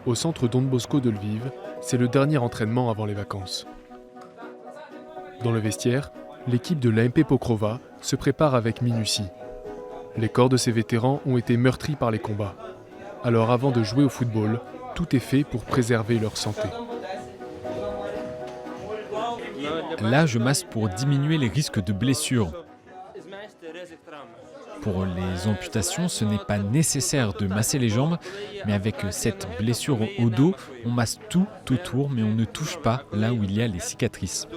Au centre Don Bosco de Lviv, c'est le dernier entraînement avant les vacances. Dans le vestiaire, l'équipe de l'AMP Pokrova se prépare avec minutie. Les corps de ces vétérans ont été meurtris par les combats. Alors avant de jouer au football, tout est fait pour préserver leur santé. Là, je masse pour diminuer les risques de blessures. Pour les amputations, ce n'est pas nécessaire de masser les jambes, mais avec cette blessure au dos, on masse tout autour, mais on ne touche pas là où il y a les cicatrices.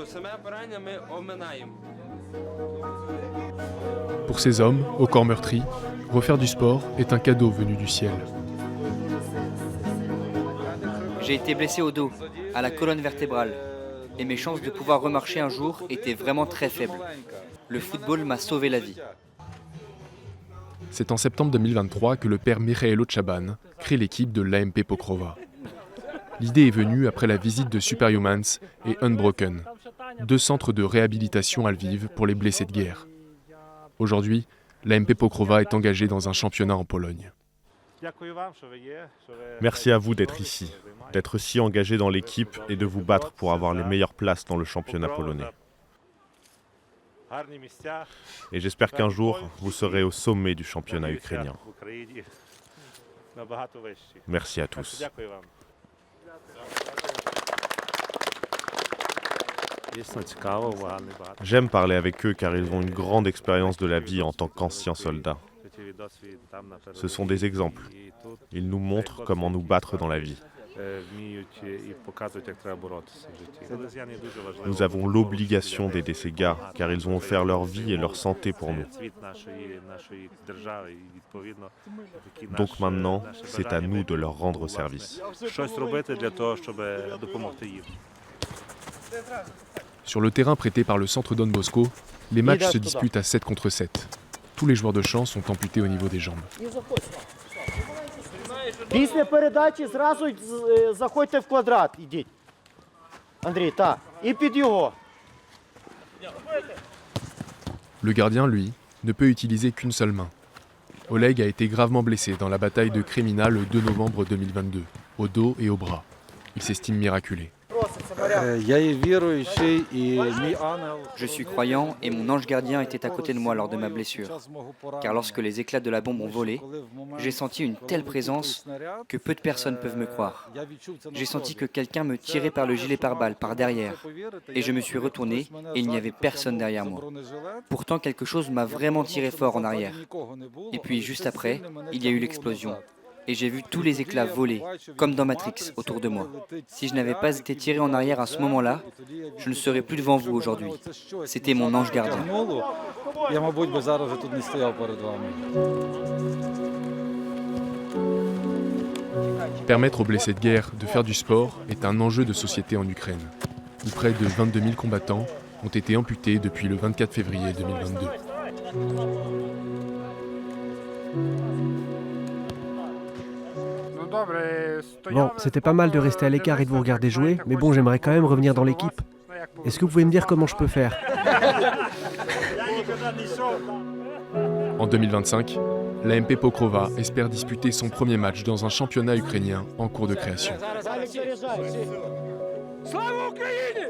Pour ces hommes, au corps meurtri, refaire du sport est un cadeau venu du ciel. J'ai été blessé au dos, à la colonne vertébrale, et mes chances de pouvoir remarcher un jour étaient vraiment très faibles. Le football m'a sauvé la vie. C'est en septembre 2023 que le père Mikhailo Chaban crée l'équipe de l'AMP Pokrova. L'idée est venue après la visite de Superhumans et Unbroken, 2 centres de réhabilitation à Lviv pour les blessés de guerre. Aujourd'hui, l'AMP Pokrova est engagée dans un championnat en Pologne. Merci à vous d'être ici, d'être si engagé dans l'équipe et de vous battre pour avoir les meilleures places dans le championnat polonais. Et j'espère qu'un jour, vous serez au sommet du championnat ukrainien. Merci à tous. J'aime parler avec eux car ils ont une grande expérience de la vie en tant qu'anciens soldats. Ce sont des exemples. Ils nous montrent comment nous battre dans la vie. Nous avons l'obligation d'aider ces gars car ils ont offert leur vie et leur santé pour nous. Donc maintenant, c'est à nous de leur rendre service. Sur le terrain prêté par le centre Don Bosco, les matchs se disputent à 7 contre 7. Tous les joueurs de champ sont amputés au niveau des jambes. Після передачі зразу заходьте в квадрат, ідіть. Андрій, так. І під його. Le gardien, lui, ne peut utiliser qu'une seule main. Oleg a été gravement blessé dans la bataille de Kremina le 2 novembre 2022, au dos et au bras. Il s'estime miraculé. Je suis croyant et mon ange gardien était à côté de moi lors de ma blessure. Car lorsque les éclats de la bombe ont volé, j'ai senti une telle présence que peu de personnes peuvent me croire. J'ai senti que quelqu'un me tirait par le gilet pare-balles, par derrière. Et je me suis retourné et il n'y avait personne derrière moi. Pourtant, quelque chose m'a vraiment tiré fort en arrière. Et puis, juste après, il y a eu l'explosion. Et j'ai vu tous les éclats voler, comme dans Matrix, autour de moi. Si je n'avais pas été tiré en arrière à ce moment-là, je ne serais plus devant vous aujourd'hui. C'était mon ange gardien. Permettre aux blessés de guerre de faire du sport est un enjeu de société en Ukraine, où près de 22 000 combattants ont été amputés depuis le 24 février 2022. Bon, c'était pas mal de rester à l'écart et de vous regarder jouer, mais bon, j'aimerais quand même revenir dans l'équipe. Est-ce que vous pouvez me dire comment je peux faire ? En 2025, l'AMP Pokrova espère disputer son premier match dans un championnat ukrainien en cours de création. Слава Україні!